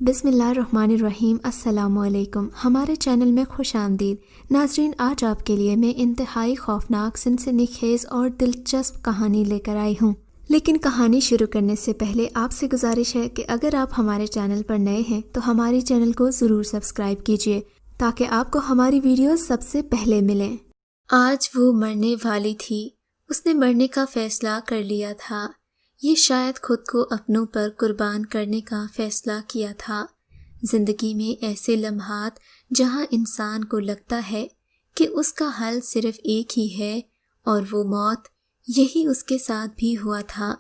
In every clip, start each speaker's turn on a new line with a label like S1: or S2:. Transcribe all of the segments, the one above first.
S1: بسم اللہ الرحمن الرحیم۔ السلام علیکم، ہمارے چینل میں خوش آمدید ناظرین۔ آج آپ کے لیے میں انتہائی خوفناک، سنسنی خیز اور دلچسپ کہانی لے کر آئی ہوں، لیکن کہانی شروع کرنے سے پہلے آپ سے گزارش ہے کہ اگر آپ ہمارے چینل پر نئے ہیں تو ہمارے چینل کو ضرور سبسکرائب کیجیے تاکہ آپ کو ہماری ویڈیوز سب سے پہلے ملیں۔ آج وہ مرنے والی تھی، اس نے مرنے کا فیصلہ کر لیا تھا۔ یہ شاید خود کو اپنوں پر قربان کرنے کا فیصلہ کیا تھا۔ زندگی میں ایسے لمحات جہاں انسان کو لگتا ہے کہ اس کا حل صرف ایک ہی ہے اور وہ موت، یہی اس کے ساتھ بھی ہوا تھا۔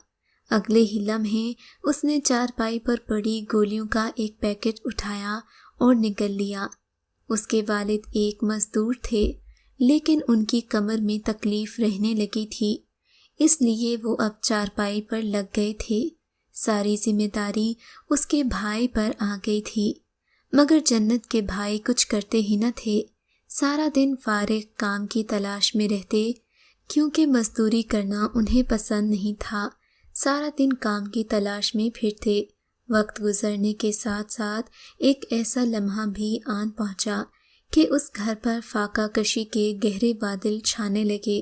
S1: اگلے ہی لمحے اس نے چارپائی پر پڑی گولیوں کا ایک پیکٹ اٹھایا اور نگل لیا۔ اس کے والد ایک مزدور تھے، لیکن ان کی کمر میں تکلیف رہنے لگی تھی، اس لیے وہ اب چارپائی پر لگ گئے تھے۔ ساری ذمہ داری اس کے بھائی پر آ گئی تھی، مگر جنت کے بھائی کچھ کرتے ہی نہ تھے۔ سارا دن فارغ کام کی تلاش میں رہتے، کیونکہ مزدوری کرنا انہیں پسند نہیں تھا۔ سارا دن کام کی تلاش میں پھرتے۔ وقت گزرنے کے ساتھ ساتھ ایک ایسا لمحہ بھی آن پہنچا کہ اس گھر پر فاقہ کشی کے گہرے بادل چھانے لگے۔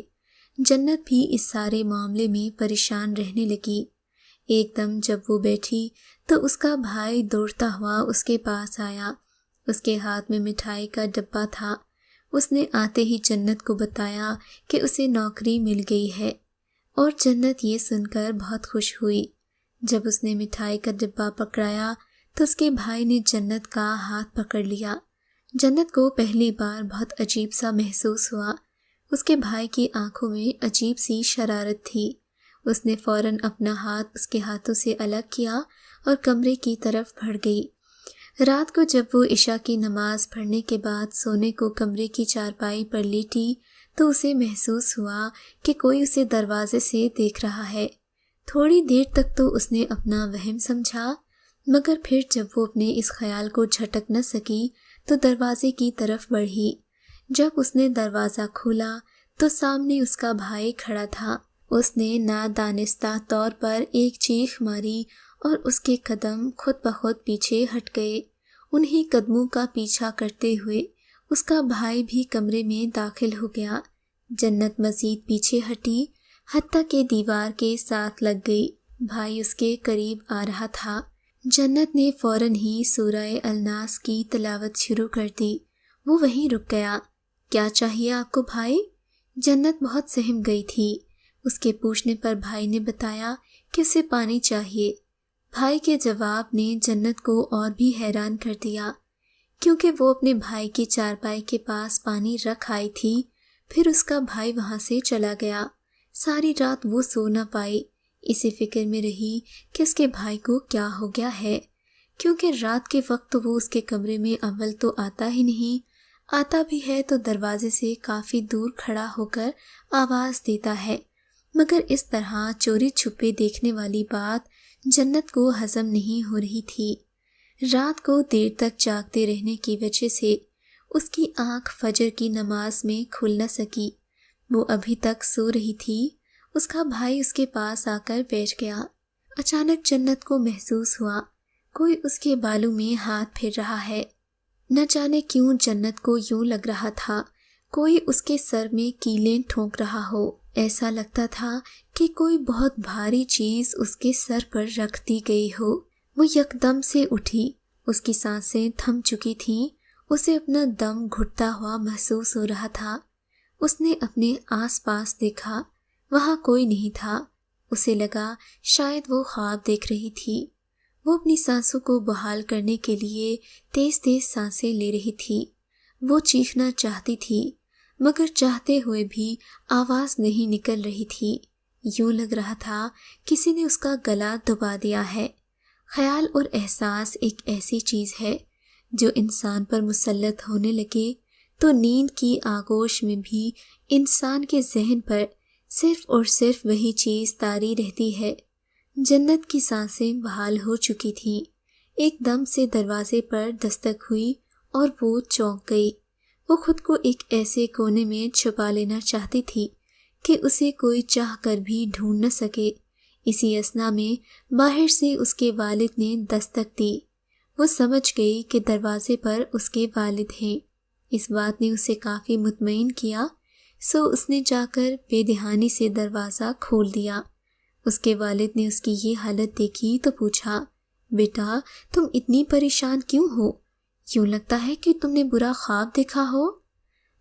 S1: جنت بھی اس سارے معاملے میں پریشان رہنے لگی۔ ایک دم جب وہ بیٹھی تو اس کا بھائی دوڑتا ہوا اس کے پاس آیا۔ اس کے ہاتھ میں مٹھائی کا ڈبہ تھا۔ اس نے آتے ہی جنت کو بتایا کہ اسے نوکری مل گئی ہے، اور جنت یہ سن کر بہت خوش ہوئی۔ جب اس نے مٹھائی کا ڈبہ پکڑایا تو اس کے بھائی نے جنت کا ہاتھ پکڑ لیا۔ جنت کو پہلی بار بہت عجیب سا محسوس ہوا۔ اس کے بھائی کی آنکھوں میں عجیب سی شرارت تھی۔ اس نے فوراً اپنا ہاتھ اس کے ہاتھوں سے الگ کیا اور کمرے کی طرف بڑھ گئی۔ رات کو جب وہ عشاء کی نماز پڑھنے کے بعد سونے کو کمرے کی چارپائی پر لیٹی تو اسے محسوس ہوا کہ کوئی اسے دروازے سے دیکھ رہا ہے۔ تھوڑی دیر تک تو اس نے اپنا وہم سمجھا، مگر پھر جب وہ اپنے اس خیال کو جھٹک نہ سکی تو دروازے کی طرف بڑھی۔ جب اس نے دروازہ کھولا تو سامنے اس کا بھائی کھڑا تھا۔ اس نے نادانستہ طور پر ایک چیخ ماری اور اس کے قدم خود بخود پیچھے ہٹ گئے۔ انہی قدموں کا پیچھا کرتے ہوئے اس کا بھائی بھی کمرے میں داخل ہو گیا۔ جنت مزید پیچھے ہٹی، حتیٰ کہ دیوار کے ساتھ لگ گئی۔ بھائی اس کے قریب آ رہا تھا۔ جنت نے فوراً ہی سورہ الناس کی تلاوت شروع کر دی۔ وہ وہیں رک گیا۔ کیا چاہیے آپ کو بھائی؟ جنت بہت سہم گئی تھی۔ اس کے پوچھنے پر بھائی نے بتایا کہ اسے پانی چاہیے۔ بھائی کے جواب نے جنت کو اور بھی حیران کر دیا، کیونکہ وہ اپنے بھائی کی چارپائی کے پاس پانی رکھ آئی تھی، پھر اس کا بھائی وہاں سے چلا گیا۔ ساری رات وہ سو نہ پائی، اسی فکر میں رہی کہ اس کے بھائی کو کیا ہو گیا ہے، کیونکہ رات کے وقت وہ اس کے کمرے میں اول تو آتا ہی نہیں، آتا بھی ہے تو دروازے سے کافی دور کھڑا ہو کر آواز دیتا ہے، مگر اس طرح چوری چھپے دیکھنے والی بات جنت کو ہضم نہیں ہو رہی تھی۔ رات کو دیر تک جاگتے رہنے کی وجہ سے اس کی آنکھ فجر کی نماز میں کھل نہ سکی۔ وہ ابھی تک سو رہی تھی۔ اس کا بھائی اس کے پاس آ کر بیٹھ گیا۔ اچانک جنت کو محسوس ہوا کوئی اس کے بالوں میں ہاتھ پھیر رہا ہے۔ نہ جانے کیوں جنت کو یوں لگ رہا تھا کوئی اس کے سر میں کیلیں ٹھونک رہا ہو۔ ایسا لگتا تھا کہ کوئی بہت بھاری چیز اس کے سر پر رکھ دی گئی ہو۔ وہ یکدم سے اٹھی، اس کی سانسیں تھم چکی تھیں، اسے اپنا دم گھٹتا ہوا محسوس ہو رہا تھا۔ اس نے اپنے آس پاس دیکھا، وہاں کوئی نہیں تھا۔ اسے لگا شاید وہ خواب دیکھ رہی تھی۔ وہ اپنی سانسوں کو بحال کرنے کے لیے تیز تیز سانسیں لے رہی تھی۔ وہ چیخنا چاہتی تھی، مگر چاہتے ہوئے بھی آواز نہیں نکل رہی تھی۔ یوں لگ رہا تھا کسی نے اس کا گلا دبا دیا ہے۔ خیال اور احساس ایک ایسی چیز ہے جو انسان پر مسلط ہونے لگے تو نیند کی آغوش میں بھی انسان کے ذہن پر صرف اور صرف وہی چیز طاری رہتی ہے۔ جنت کی سانسیں بحال ہو چکی تھیں۔ ایک دم سے دروازے پر دستک ہوئی اور وہ چونک گئی۔ وہ خود کو ایک ایسے کونے میں چھپا لینا چاہتی تھی کہ اسے کوئی چاہ کر بھی ڈھونڈ نہ سکے۔ اسی اثنا میں باہر سے اس کے والد نے دستک دی۔ وہ سمجھ گئی کہ دروازے پر اس کے والد ہیں۔ اس بات نے اسے کافی مطمئن کیا، سو اس نے جا کر بے دہانی سے دروازہ کھول دیا۔ اس کے والد نے اس کی یہ حالت دیکھی تو پوچھا، بیٹا تم اتنی پریشان کیوں ہو؟ یوں لگتا ہے کہ تم نے برا خواب دیکھا ہو۔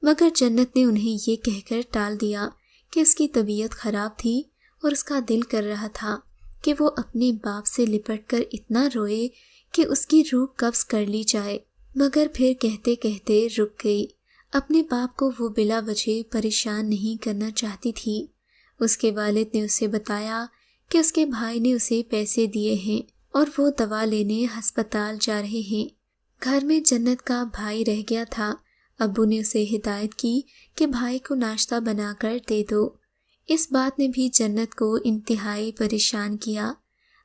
S1: مگر جنت نے انہیں یہ کہہ کر ٹال دیا کہ اس کی طبیعت خراب تھی اور اس کا دل کر رہا تھا کہ وہ اپنے باپ سے لپٹ کر اتنا روئے کہ اس کی روح قبض کر لی جائے، مگر پھر کہتے کہتے رک گئی۔ اپنے باپ کو وہ بلا وجہ پریشان نہیں کرنا چاہتی تھی۔ اس کے والد نے اسے بتایا کہ اس کے بھائی نے اسے پیسے دیے ہیں اور وہ دوا لینے ہسپتال جا رہے ہیں۔ گھر میں جنت کا بھائی رہ گیا تھا۔ ابو نے اسے ہدایت کی کہ بھائی کو ناشتہ بنا کر دے دو۔ اس بات نے بھی جنت کو انتہائی پریشان کیا۔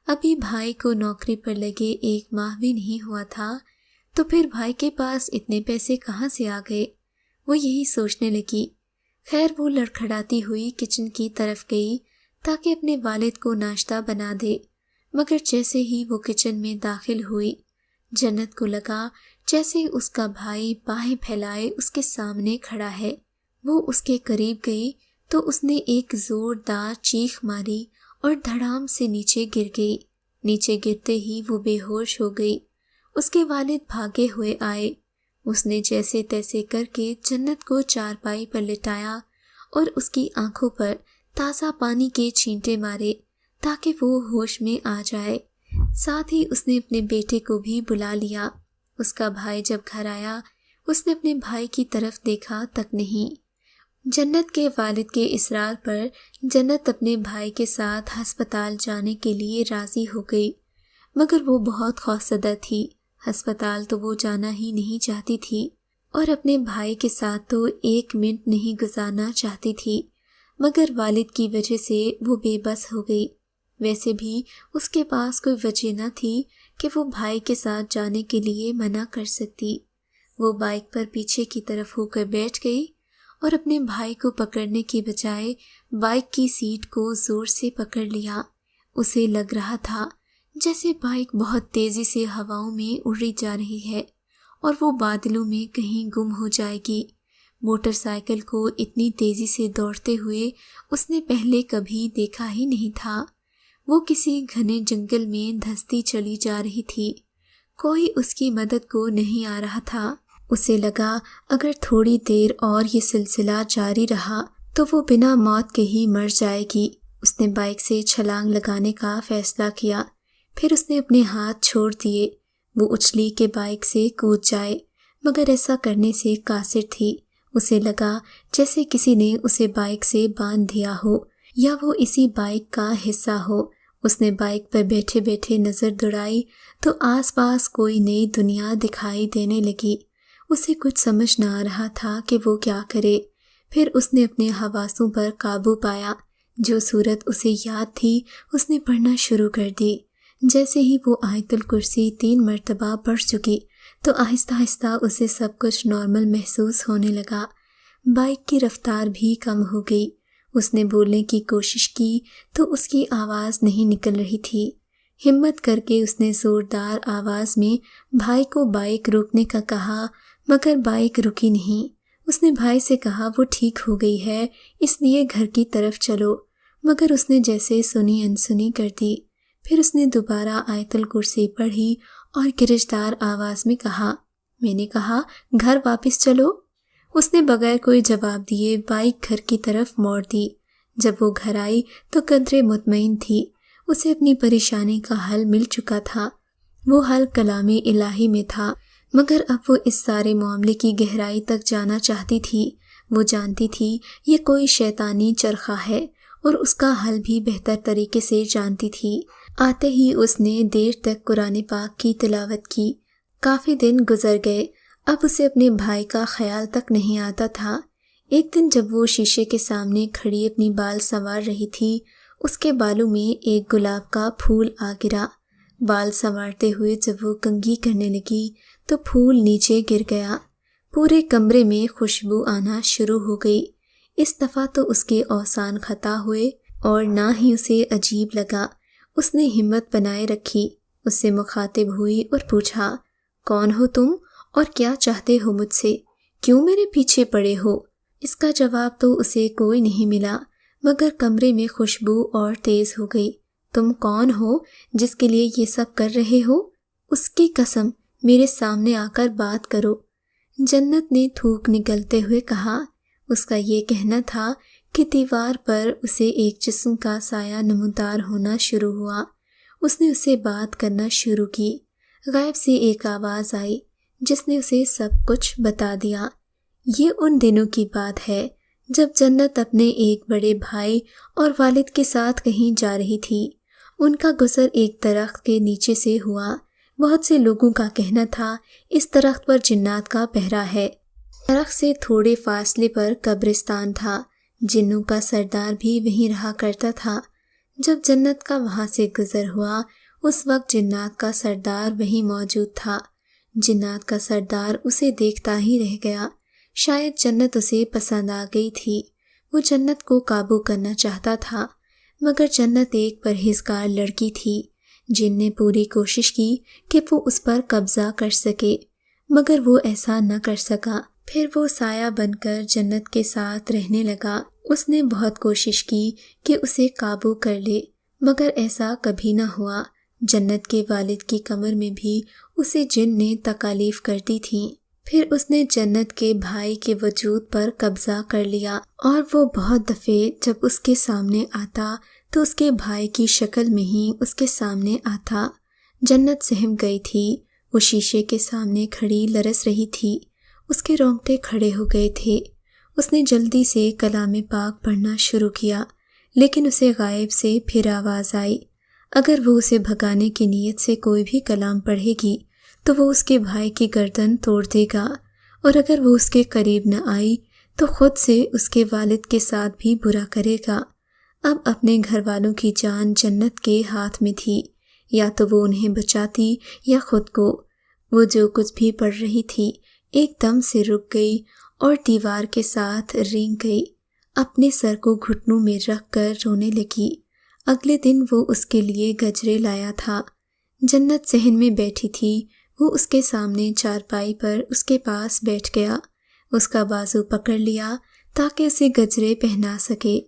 S1: ابھی بھائی کو نوکری پر لگے 1 ماہ بھی نہیں ہوا تھا، تو پھر بھائی کے پاس اتنے پیسے کہاں سے آ گئے؟ وہ یہی سوچنے لگی۔ خیر وہ لڑکھڑاتی ہوئی کچن کی طرف گئی تاکہ اپنے والد کو ناشتہ بنا دے، مگر جیسے ہی وہ کچن میں داخل ہوئی، جنت کو لگا جیسے اس کا بھائی باہیں پھیلائے اس کے سامنے کھڑا ہے۔ وہ اس کے قریب گئی تو اس نے ایک زوردار چیخ ماری اور دھڑام سے نیچے گر گئی۔ نیچے گرتے ہی وہ بے ہوش ہو گئی۔ اس کے والد بھاگے ہوئے آئے۔ اس نے جیسے تیسے کر کے جنت کو چارپائی پر لٹایا اور اس کی آنکھوں پر تازہ پانی کے چھینٹے مارے تاکہ وہ ہوش میں آ جائے۔ ساتھ ہی اس نے اپنے بیٹے کو بھی بلا لیا۔ اس کا بھائی جب گھر آیا، اس نے اپنے بھائی کی طرف دیکھا تک نہیں۔ جنت کے والد کے اصرار پر جنت اپنے بھائی کے ساتھ ہسپتال جانے کے لیے راضی ہو گئی، مگر وہ بہت خوفزدہ تھی۔ ہسپتال تو وہ جانا ہی نہیں چاہتی تھی اور اپنے بھائی کے ساتھ تو 1 منٹ نہیں گزارنا چاہتی تھی، مگر والد کی وجہ سے وہ بے بس ہو گئی۔ ویسے بھی اس کے پاس کوئی وجہ نہ تھی کہ وہ بھائی کے ساتھ جانے کے لیے منع کر سکتی۔ وہ بائک پر پیچھے کی طرف ہو کر بیٹھ گئی اور اپنے بھائی کو پکڑنے کی بجائے بائک کی سیٹ کو زور سے پکڑ لیا۔ اسے لگ رہا تھا جیسے بائک بہت تیزی سے ہواؤں میں اڑی جا رہی ہے اور وہ بادلوں میں کہیں گم ہو جائے گی۔ موٹر سائیکل کو اتنی تیزی سے دوڑتے ہوئے اس نے پہلے کبھی دیکھا ہی نہیں تھا۔ وہ کسی گھنے جنگل میں دھستی چلی جا رہی تھی۔ کوئی اس کی مدد کو نہیں آ رہا تھا۔ اسے لگا اگر تھوڑی دیر اور یہ سلسلہ جاری رہا تو وہ بنا موت کے ہی مر جائے گی۔ اس نے بائک سے چھلانگ لگانے کا فیصلہ کیا، پھر اس نے اپنے ہاتھ چھوڑ دیے۔ وہ اچھلی کہ بائک سے کود جائے، مگر ایسا کرنے سے قاصر تھی۔ اسے لگا جیسے کسی نے اسے بائک سے باندھ دیا ہو یا وہ اسی بائک کا حصہ ہو۔ اس نے بائک پر بیٹھے بیٹھے نظر دوڑائی تو آس پاس کوئی نئی دنیا دکھائی دینے لگی۔ اسے کچھ سمجھ نہ آ رہا تھا کہ وہ کیا کرے۔ پھر اس نے اپنے حواسوں پر قابو پایا۔ جو صورت اسے یاد تھی اس نے پڑھنا شروع کر دی۔ جیسے ہی وہ آیت الکرسی 3 مرتبہ پڑھ چکی تو آہستہ آہستہ اسے سب کچھ نارمل محسوس ہونے لگا۔ بائک کی رفتار بھی کم ہو گئی۔ اس نے بولنے کی کوشش کی تو اس کی آواز نہیں نکل رہی تھی۔ ہمت کر کے اس نے زوردار آواز میں بھائی کو بائک روکنے کا کہا، مگر بائک رکی نہیں۔ اس نے بھائی سے کہا وہ ٹھیک ہو گئی ہے، اس لیے گھر کی طرف چلو، مگر اس نے جیسے سنی انسنی کر دی۔ پھر اس نے دوبارہ آیت الکرسی پڑھی اور گرجدار آواز میں کہا، میں نے کہا گھر واپس چلو۔ اس نے بغیر کوئی جواب دیے بائک گھر کی طرف موڑ دی۔ جب وہ گھر آئی تو قدرے مطمئن تھی۔ اسے اپنی پریشانی کا حل مل چکا تھا۔ وہ حل کلام الہی میں تھا، مگر اب وہ اس سارے معاملے کی گہرائی تک جانا چاہتی تھی۔ وہ جانتی تھی یہ کوئی شیطانی چرخہ ہے اور اس کا حل بھی بہتر طریقے سے جانتی تھی۔ آتے ہی اس نے دیر تک قرآن پاک کی تلاوت کی۔ کافی دن گزر گئے، اب اسے اپنے بھائی کا خیال تک نہیں آتا تھا۔ ایک دن جب وہ شیشے کے سامنے کھڑی اپنی بال سنوار رہی تھی، اس کے بالوں میں ایک گلاب کا پھول آ گرا۔ بال سنوارتے ہوئے جب وہ کنگھی کرنے لگی تو پھول نیچے گر گیا۔ پورے کمرے میں خوشبو آنا شروع ہو گئی۔ اس دفعہ تو اس کے اوزان خطا ہوئے اور نہ ہی اسے عجیب لگا۔ اس نے ہمت بنائے رکھی، اس سے مخاطب ہوئی اور پوچھا، کون ہو تم اور کیا چاہتے ہو مجھ سے؟ کیوں میرے پیچھے پڑے ہو؟ اس کا جواب تو اسے کوئی نہیں ملا، مگر کمرے میں خوشبو اور تیز ہو گئی۔ تم کون ہو جس کے لیے یہ سب کر رہے ہو؟ اس کی قسم، میرے سامنے آ کر بات کرو۔ جنت نے تھوک نگلتے ہوئے کہا۔ اس کا یہ کہنا تھا کہ دیوار پر اسے ایک جسم کا سایہ نمودار ہونا شروع ہوا۔ اس نے اسے بات کرنا شروع کی۔ غائب سے ایک آواز آئی جس نے اسے سب کچھ بتا دیا۔ یہ ان دنوں کی بات ہے جب جنت اپنے ایک بڑے بھائی اور والد کے ساتھ کہیں جا رہی تھی۔ ان کا گزر ایک درخت کے نیچے سے ہوا۔ بہت سے لوگوں کا کہنا تھا اس درخت پر جنات کا پہرا ہے۔ درخت سے تھوڑے فاصلے پر قبرستان تھا۔ جنوں کا سردار بھی وہیں رہا کرتا تھا۔ جب جنت کا وہاں سے گزر ہوا، اس وقت جنات کا سردار وہیں موجود تھا۔ جنات کا سردار اسے دیکھتا ہی رہ گیا۔ شاید جنت اسے پسند آ گئی تھی۔ وہ جنت کو قابو کرنا چاہتا تھا، مگر جنت ایک پرہیزگار لڑکی تھی۔ جن نے پوری کوشش کی کہ وہ اس پر قبضہ کر سکے، مگر وہ ایسا نہ کر سکا۔ پھر وہ سایہ بن کر جنت کے ساتھ رہنے لگا۔ اس نے بہت کوشش کی کہ اسے قابو کر لے، مگر ایسا کبھی نہ ہوا۔ جنت کے والد کی کمر میں بھی اسے جن نے تکالیف کر دی تھیں۔ پھر اس نے جنت کے بھائی کے وجود پر قبضہ کر لیا، اور وہ بہت دفعے جب اس کے سامنے آتا تو اس کے بھائی کی شکل میں ہی اس کے سامنے آتا۔ جنت سہم گئی تھی۔ وہ شیشے کے سامنے کھڑی لرز رہی تھی۔ اس کے رونگٹے کھڑے ہو گئے تھے۔ اس نے جلدی سے کلام پاک پڑھنا شروع کیا، لیکن اسے غائب سے پھر آواز آئی۔ اگر وہ اسے بھگانے کی نیت سے کوئی بھی کلام پڑھے گی تو وہ اس کے بھائی کی گردن توڑ دے گا، اور اگر وہ اس کے قریب نہ آئی تو خود سے اس کے والد کے ساتھ بھی برا کرے گا۔ اب اپنے گھر والوں کی جان جنت کے ہاتھ میں تھی، یا تو وہ انہیں بچاتی یا خود کو۔ وہ جو کچھ بھی پڑھ رہی تھی ایک دم سے رک گئی اور دیوار کے ساتھ رینگ گئی۔ اپنے سر کو گھٹنوں میں رکھ کر رونے لگی۔ اگلے دن وہ اس کے لیے گجرے لایا تھا۔ جنت صحن میں بیٹھی تھی۔ وہ اس کے سامنے چارپائی پر اس کے پاس بیٹھ گیا۔ اس کا بازو پکڑ لیا تاکہ اسے گجرے پہنا سکے۔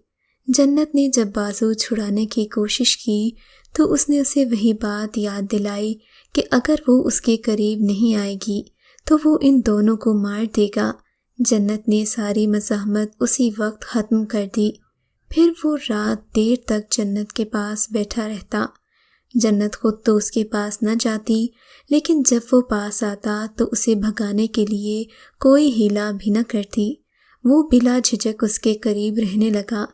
S1: جنت نے جب بازو چھڑانے کی کوشش کی تو اس نے اسے وہی بات یاد دلائی کہ اگر وہ اس کے قریب نہیں آئے گی تو وہ ان دونوں کو مار دے گا۔ جنت نے ساری مزاحمت اسی وقت ختم کر دی۔ پھر وہ رات دیر تک جنت کے پاس بیٹھا رہتا۔ جنت خود تو اس کے پاس نہ جاتی، لیکن جب وہ پاس آتا تو اسے بھگانے کے لیے کوئی ہیلا بھی نہ کرتی۔ وہ بلا جھجک اس کے قریب رہنے لگا۔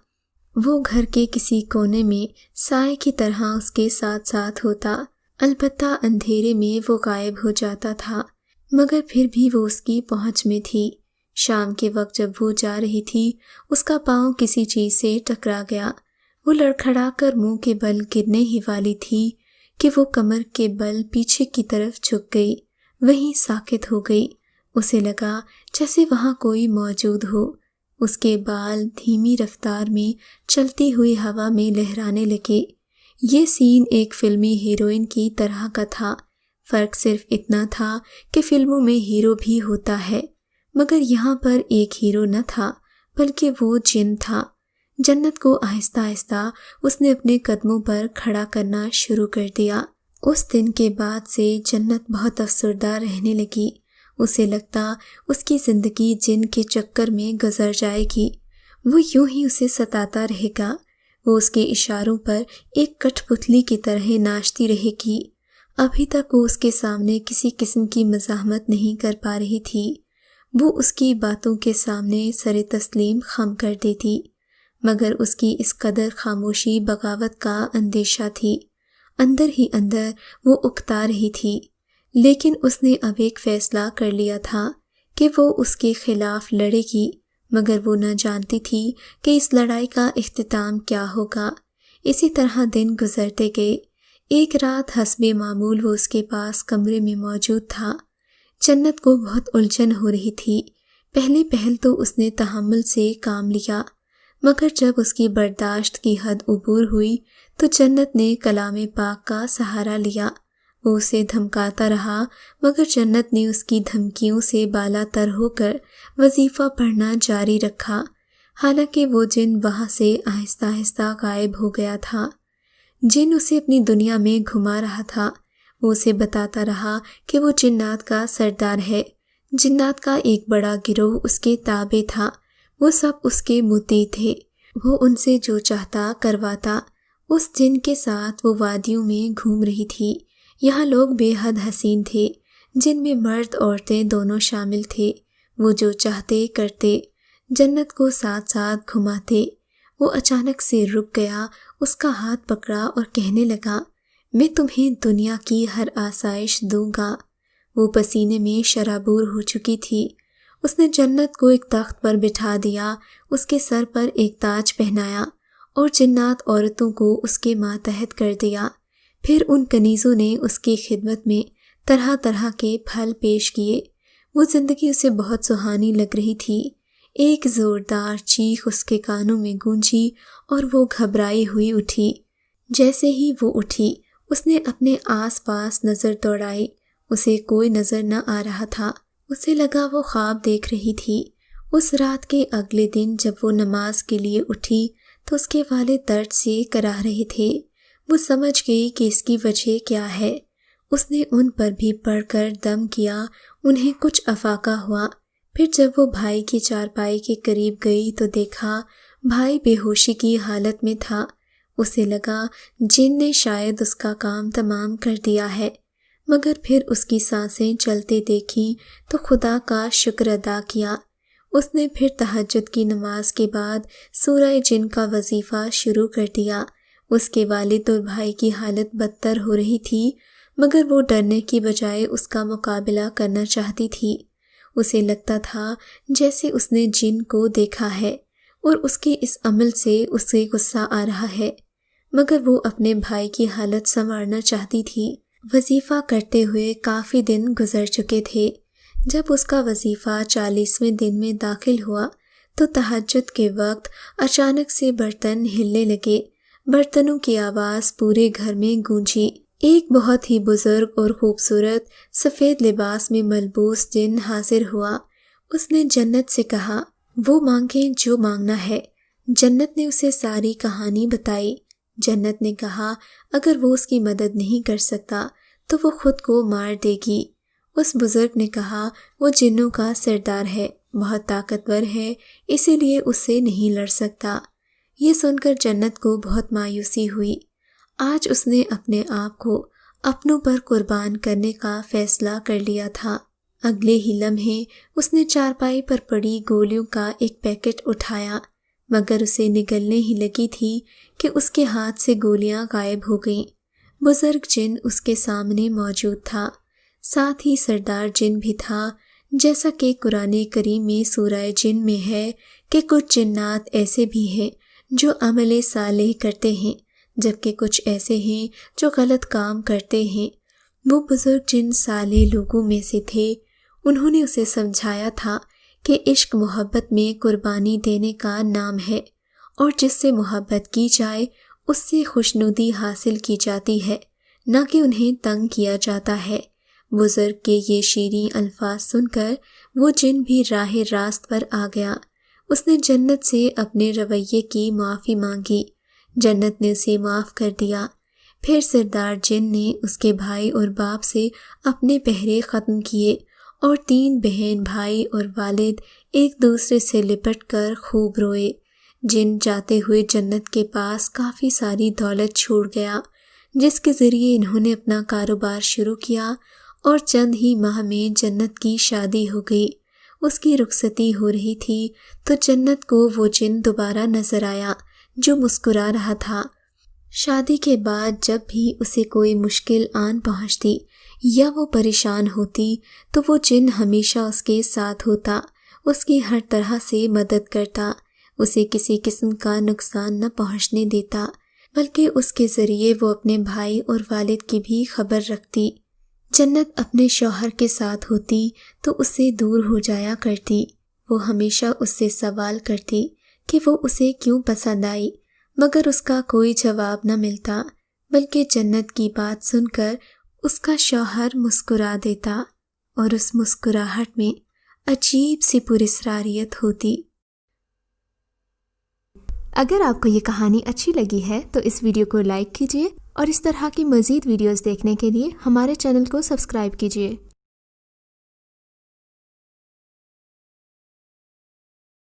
S1: وہ گھر کے کسی کونے میں سائے کی طرح اس کے ساتھ ساتھ ہوتا، البتہ اندھیرے میں وہ غائب ہو جاتا تھا، مگر پھر بھی وہ اس کی پہنچ میں تھی۔ شام کے وقت جب وہ جا رہی تھی، اس کا پاؤں کسی چیز سے ٹکرا گیا۔ وہ لڑکھڑا کر منہ کے بل گرنے ہی والی تھی کہ وہ کمر کے بل پیچھے کی طرف جھک گئی، وہیں ساکت ہو گئی۔ اسے لگا جیسے وہاں کوئی موجود ہو۔ اس کے بال دھیمی رفتار میں چلتی ہوئی ہوا میں لہرانے لگے۔ یہ سین ایک فلمی ہیروئن کی طرح کا تھا۔ فرق صرف اتنا تھا کہ فلموں میں ہیرو بھی ہوتا ہے، مگر یہاں پر ایک ہیرو نہ تھا بلکہ وہ جن تھا۔ جنت کو آہستہ آہستہ اس نے اپنے قدموں پر کھڑا کرنا شروع کر دیا۔ اس دن کے بعد سے جنت بہت افسردہ رہنے لگی۔ اسے لگتا اس کی زندگی جن کے چکر میں گزر جائے گی۔ وہ یوں ہی اسے ستاتا رہے گا۔ وہ اس کے اشاروں پر ایک کٹھ پتلی کی طرح ناچتی رہے گی۔ ابھی تک وہ اس کے سامنے کسی قسم کی مزاحمت نہیں کر پا رہی تھی۔ وہ اس کی باتوں کے سامنے سر تسلیم خم کر دیتی، مگر اس کی اس قدر خاموشی بغاوت کا اندیشہ تھی۔ اندر ہی اندر وہ اکتا رہی تھی، لیکن اس نے اب ایک فیصلہ کر لیا تھا کہ وہ اس کے خلاف لڑے گی، مگر وہ نہ جانتی تھی کہ اس لڑائی کا اختتام کیا ہوگا۔ اسی طرح دن گزرتے گئے۔ ایک رات حسب معمول وہ اس کے پاس کمرے میں موجود تھا۔ جنت کو بہت الجھن ہو رہی تھی۔ پہلے پہل تو اس نے تحمل سے کام لیا، مگر جب اس کی برداشت کی حد عبور ہوئی تو جنت نے کلام پاک کا سہارا لیا۔ وہ اسے دھمکاتا رہا، مگر جنت نے اس کی دھمکیوں سے بالا تر ہو کر وظیفہ پڑھنا جاری رکھا، حالانکہ وہ جن وہاں سے آہستہ آہستہ غائب ہو گیا تھا۔ جن اسے اپنی دنیا میں گھما رہا تھا، وہ اسے بتاتا رہا کہ وہ جنات کا سردار ہے۔ جنات کا ایک بڑا گروہ اس کے تابع تھا، وہ سب اس کے مطیع تھے، وہ ان سے جو چاہتا کرواتا۔ اس جن کے ساتھ وہ وادیوں میں گھوم رہی تھی۔ یہاں لوگ بے حد حسین تھے، جن میں مرد عورتیں دونوں شامل تھے۔ وہ جو چاہتے کرتے، جنت کو ساتھ ساتھ گھماتے۔ وہ اچانک سے رک گیا، اس کا ہاتھ پکڑا اور کہنے لگا، میں تمہیں دنیا کی ہر آسائش دوں گا۔ وہ پسینے میں شرابور ہو چکی تھی۔ اس نے جنت کو ایک تخت پر بٹھا دیا، اس کے سر پر ایک تاج پہنایا اور جنات عورتوں کو اس کے ماتحت کر دیا۔ پھر ان کنیزوں نے اس کی خدمت میں طرح طرح کے پھل پیش کیے۔ وہ زندگی اسے بہت سہانی لگ رہی تھی۔ ایک زوردار چیخ اس کے کانوں میں گونجی اور وہ گھبرائی ہوئی اٹھی۔ جیسے ہی وہ اٹھی، اس نے اپنے آس پاس نظر دوڑائی، اسے کوئی نظر نہ آ رہا تھا۔ اسے لگا وہ خواب دیکھ رہی تھی۔ اس رات کے اگلے دن جب وہ نماز کے لیے اٹھی تو اس کے والد درد سے کراہ رہے تھے۔ وہ سمجھ گئی کہ اس کی وجہ کیا ہے۔ اس نے ان پر بھی پڑھ کر دم کیا، انہیں کچھ افاقہ ہوا۔ پھر جب وہ بھائی کی چارپائی کے قریب گئی تو دیکھا بھائی بے ہوشی کی حالت میں تھا۔ اسے لگا جن نے شاید اس کا کام تمام کر دیا ہے، مگر پھر اس کی سانسیں چلتے دیکھی تو خدا کا شکر ادا کیا۔ اس نے پھر تہجد کی نماز کے بعد سورہ جن کا وظیفہ شروع کر دیا۔ اس کے والد اور بھائی کی حالت بدتر ہو رہی تھی، مگر وہ ڈرنے کی بجائے اس کا مقابلہ کرنا چاہتی تھی۔ اسے لگتا تھا جیسے اس نے جن کو دیکھا ہے اور اس کے اس عمل سے اسے غصہ آ رہا ہے، مگر وہ اپنے بھائی کی حالت سنوارنا چاہتی تھی۔ وظیفہ کرتے ہوئے کافی دن گزر چکے تھے۔ جب اس کا وظیفہ 40ویں دن میں داخل ہوا تو تہجد کے وقت اچانک سے برتن ہلنے لگے۔ برتنوں کی آواز پورے گھر میں گونجی۔ ایک بہت ہی بزرگ اور خوبصورت سفید لباس میں ملبوس جن حاضر ہوا۔ اس نے جنت سے کہا، وہ مانگے جو مانگنا ہے۔ جنت نے اسے ساری کہانی بتائی۔ جنت نے کہا اگر وہ اس کی مدد نہیں کر سکتا تو وہ خود کو مار دے گی۔ اس بزرگ نے کہا وہ جنوں کا سردار ہے، بہت طاقتور ہے، اسی لیے اس سے نہیں لڑ سکتا۔ یہ سن کر جنت کو بہت مایوسی ہوئی۔ آج اس نے اپنے آپ کو اپنوں پر قربان کرنے کا فیصلہ کر لیا تھا۔ اگلے ہی لمحے اس نے چارپائی پر پڑی گولیوں کا ایک پیکٹ اٹھایا، مگر اسے نگلنے ہی لگی تھی کہ اس کے ہاتھ سے گولیاں غائب ہو گئیں۔ بزرگ جن اس کے سامنے موجود تھا، ساتھ ہی سردار جن بھی تھا، جیسا کہ قرآن کریم میں سورہ جن میں ہے کہ کچھ جنات ایسے بھی ہیں جو عمل صالح کرتے ہیں، جبکہ کچھ ایسے ہیں جو غلط کام کرتے ہیں۔ وہ بزرگ جن صالح لوگوں میں سے تھے۔ انہوں نے اسے سمجھایا تھا کہ عشق محبت میں قربانی دینے کا نام ہے، اور جس سے محبت کی جائے اس سے خوشنودی حاصل کی جاتی ہے، نہ کہ انہیں تنگ کیا جاتا ہے۔ بزرگ کے یہ شیریں الفاظ سن کر وہ جن بھی راہ راست پر آ گیا۔ اس نے جنت سے اپنے رویے کی معافی مانگی۔ جنت نے اسے معاف کر دیا۔ پھر سردار جن نے اس کے بھائی اور باپ سے اپنے پہرے ختم کیے، اور 3 بہن بھائی اور والد ایک دوسرے سے لپٹ کر خوب روئے۔ جن جاتے ہوئے جنت کے پاس کافی ساری دولت چھوڑ گیا، جس کے ذریعے انہوں نے اپنا کاروبار شروع کیا، اور چند ہی ماہ میں جنت کی شادی ہو گئی۔ اس کی رخصتی ہو رہی تھی تو جنت کو وہ جن دوبارہ نظر آیا جو مسکرا رہا تھا۔ شادی کے بعد جب بھی اسے کوئی مشکل آن پہنچتی یا وہ پریشان ہوتی تو وہ جن ہمیشہ اس کے ساتھ ہوتا، اس کی ہر طرح سے مدد کرتا، اسے کسی قسم کا نقصان نہ پہنچنے دیتا، بلکہ اس کے ذریعے وہ اپنے بھائی اور والد کی بھی خبر رکھتی۔ جنت اپنے شوہر کے ساتھ ہوتی تو اس سے دور ہو جایا کرتی۔ وہ ہمیشہ اس سے سوال کرتی کہ وہ اسے کیوں پسند آئی، مگر اس کا کوئی جواب نہ ملتا، بلکہ جنت کی بات سن کر اس کا شوہر مسکرا دیتا اور اس مسکراہٹ میں عجیب سی پراسراریت ہوتی۔ اگر آپ کو یہ کہانی اچھی لگی ہے تو اس ویڈیو کو لائک کیجیے اور اس طرح کی مزید ویڈیوز دیکھنے کے لیے ہمارے چینل کو سبسکرائب کیجیے۔